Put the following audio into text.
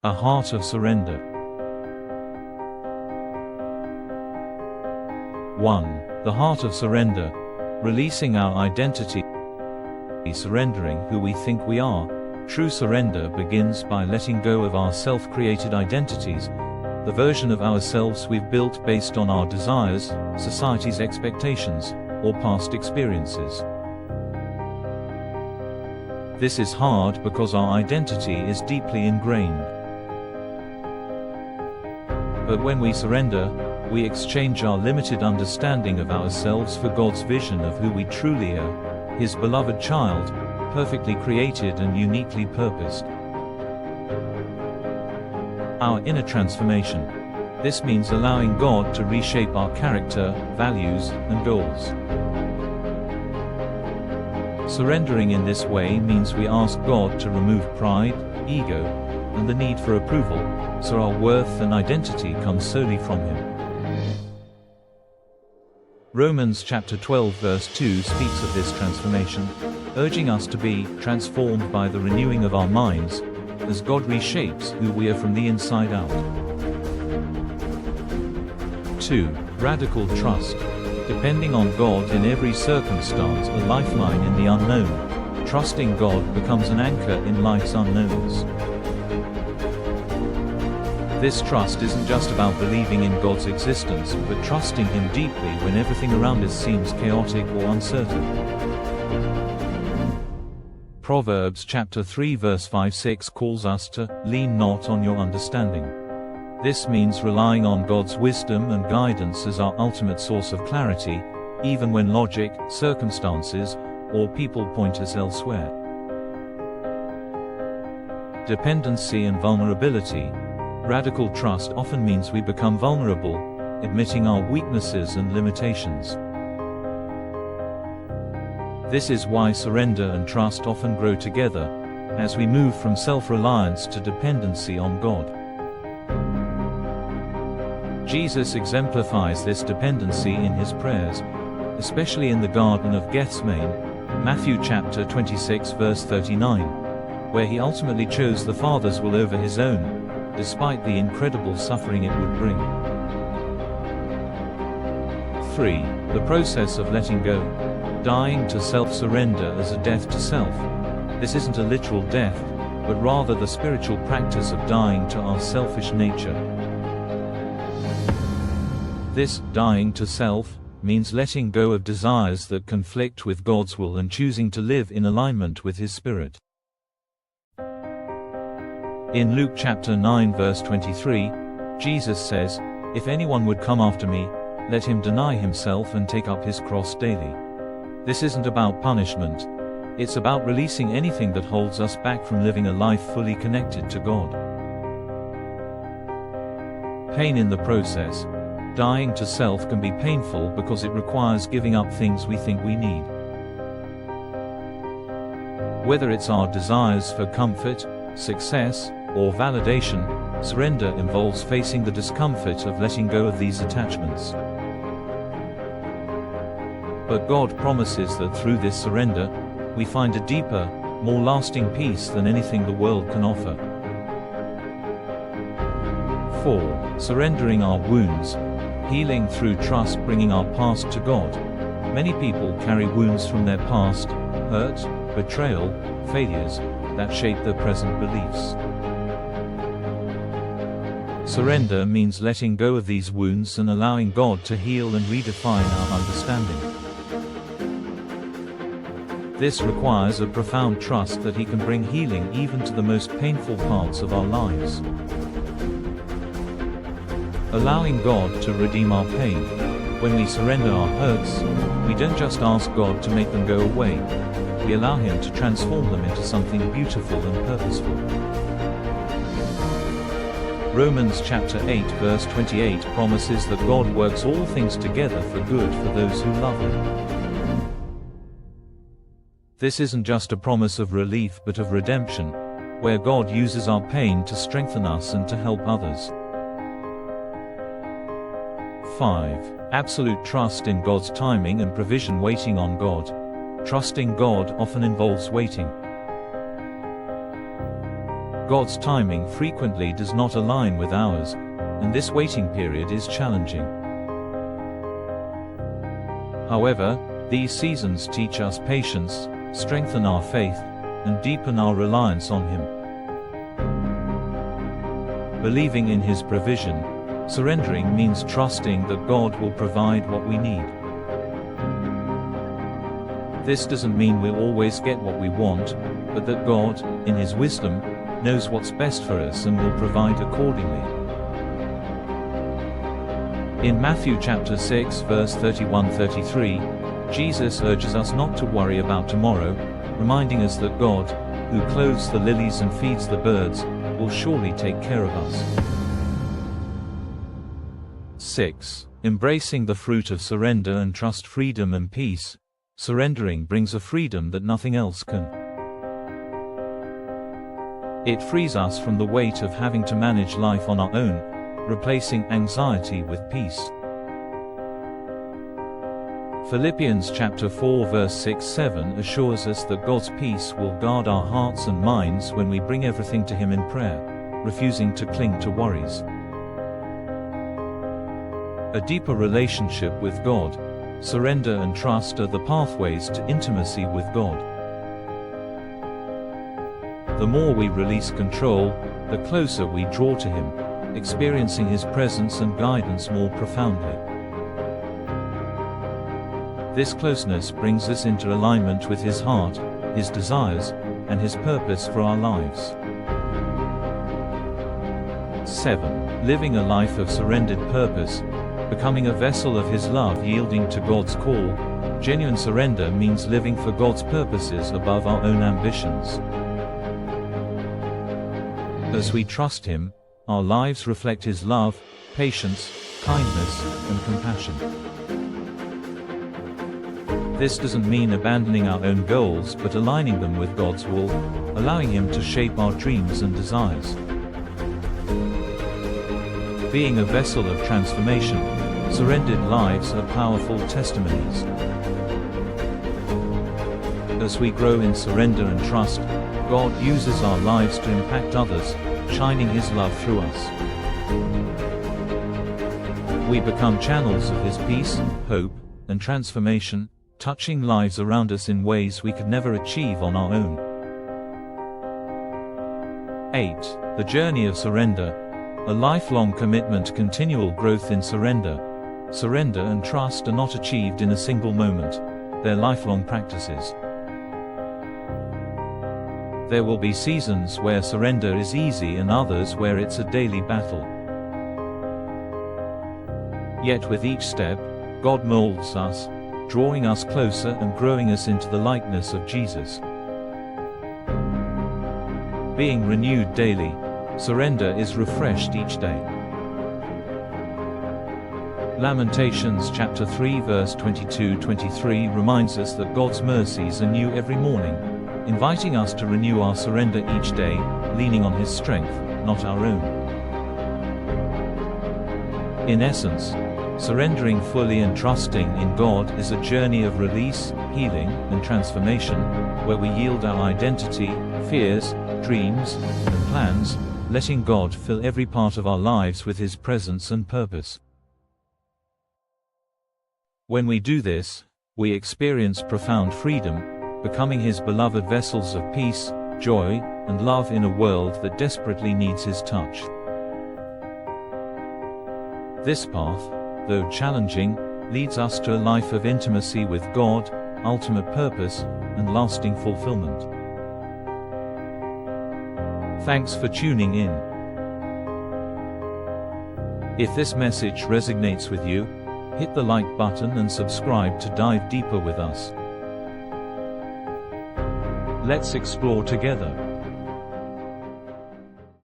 A heart of surrender. 1. The heart of surrender. Releasing our identity. Surrendering who we think we are. True surrender begins by letting go of our self-created identities, the version of ourselves we've built based on our desires, society's expectations, or past experiences. This is hard because our identity is deeply ingrained. But when we surrender, we exchange our limited understanding of ourselves for God's vision of who we truly are, His beloved child, perfectly created and uniquely purposed. Our inner transformation. This means allowing God to reshape our character, values, and goals. Surrendering in this way means we ask God to remove pride, ego, and the need for approval, so our worth and identity come solely from Him. Romans chapter 12 verse 2 speaks of this transformation, urging us to be transformed by the renewing of our minds, as God reshapes who we are from the inside out. 2. Radical trust. Depending on God in every circumstance, a lifeline in the unknown. Trusting God becomes an anchor in life's unknowns. This trust isn't just about believing in God's existence, but trusting Him deeply when everything around us seems chaotic or uncertain. Proverbs chapter 3 verse 5-6 calls us to lean not on your understanding. This means relying on God's wisdom and guidance as our ultimate source of clarity, even when logic, circumstances, or people point us elsewhere. Dependency and vulnerability. Radical trust often means we become vulnerable, admitting our weaknesses and limitations. This is why surrender and trust often grow together, as we move from self-reliance to dependency on God. Jesus exemplifies this dependency in His prayers, especially in the Garden of Gethsemane, Matthew chapter 26 verse 39, where He ultimately chose the Father's will over His own, despite the incredible suffering it would bring. 3. The process of letting go. Dying to self-surrender as a death to self. This isn't a literal death, but rather the spiritual practice of dying to our selfish nature. This dying to self means letting go of desires that conflict with God's will and choosing to live in alignment with His Spirit. In Luke chapter 9 verse 23, Jesus says, "If anyone would come after me, let him deny himself and take up his cross daily." This isn't about punishment. It's about releasing anything that holds us back from living a life fully connected to God. Pain in the process. Dying to self can be painful because it requires giving up things we think we need. Whether it's our desires for comfort, success, or validation, surrender involves facing the discomfort of letting go of these attachments. But God promises that through this surrender, we find a deeper, more lasting peace than anything the world can offer. 4. Surrendering our wounds. Healing through trust, bringing our past to God. Many people carry wounds from their past, hurt, betrayal, failures, that shape their present beliefs. Surrender means letting go of these wounds and allowing God to heal and redefine our understanding. This requires a profound trust that He can bring healing even to the most painful parts of our lives. Allowing God to redeem our pain. When we surrender our hurts, we don't just ask God to make them go away. We allow Him to transform them into something beautiful and purposeful. Romans chapter 8 verse 28 promises that God works all things together for good for those who love Him. This isn't just a promise of relief but of redemption, where God uses our pain to strengthen us and to help others. 5. Absolute trust in God's timing and provision. Waiting on God. Trusting God often involves waiting. God's timing frequently does not align with ours, and this waiting period is challenging. However, these seasons teach us patience, strengthen our faith, and deepen our reliance on Him. Believing in His provision, surrendering means trusting that God will provide what we need. This doesn't mean we'll always get what we want, but that God, in His wisdom, knows what's best for us and will provide accordingly. In Matthew chapter 6 verse 31-33, Jesus urges us not to worry about tomorrow, reminding us that God, who clothes the lilies and feeds the birds, will surely take care of us. 6. Embracing the fruit of surrender and trust. Freedom and peace. Surrendering brings a freedom that nothing else can. It frees us from the weight of having to manage life on our own, replacing anxiety with peace. Philippians chapter 4 verse 6-7 assures us that God's peace will guard our hearts and minds when we bring everything to Him in prayer, refusing to cling to worries. A deeper relationship with God, surrender and trust are the pathways to intimacy with God. The more we release control, the closer we draw to Him, experiencing His presence and guidance more profoundly. This closeness brings us into alignment with His heart, His desires, and His purpose for our lives. 7. Living a life of surrendered purpose, becoming a vessel of His love, yielding to God's call. Genuine surrender means living for God's purposes above our own ambitions. As we trust Him, our lives reflect His love, patience, kindness, and compassion. This doesn't mean abandoning our own goals but aligning them with God's will, allowing Him to shape our dreams and desires. Being a vessel of transformation, surrendered lives are powerful testimonies. As we grow in surrender and trust, God uses our lives to impact others, shining His love through us. We become channels of His peace, hope, and transformation, touching lives around us in ways we could never achieve on our own. 8. The journey of surrender. A lifelong commitment. Continual growth in surrender. Surrender and trust are not achieved in a single moment. They're lifelong practices. There will be seasons where surrender is easy and others where it's a daily battle. Yet with each step, God molds us, drawing us closer and growing us into the likeness of Jesus. Being renewed daily, surrender is refreshed each day. Lamentations chapter 3 verse 22-23 reminds us that God's mercies are new every morning, inviting us to renew our surrender each day, leaning on His strength, not our own. In essence, surrendering fully and trusting in God is a journey of release, healing, and transformation, where we yield our identity, fears, dreams, and plans, letting God fill every part of our lives with His presence and purpose. When we do this, we experience profound freedom, becoming His beloved vessels of peace, joy, and love in a world that desperately needs His touch. This path, though challenging, leads us to a life of intimacy with God, ultimate purpose, and lasting fulfillment. Thanks for tuning in. If this message resonates with you, hit the like button and subscribe to dive deeper with us. Let's explore together.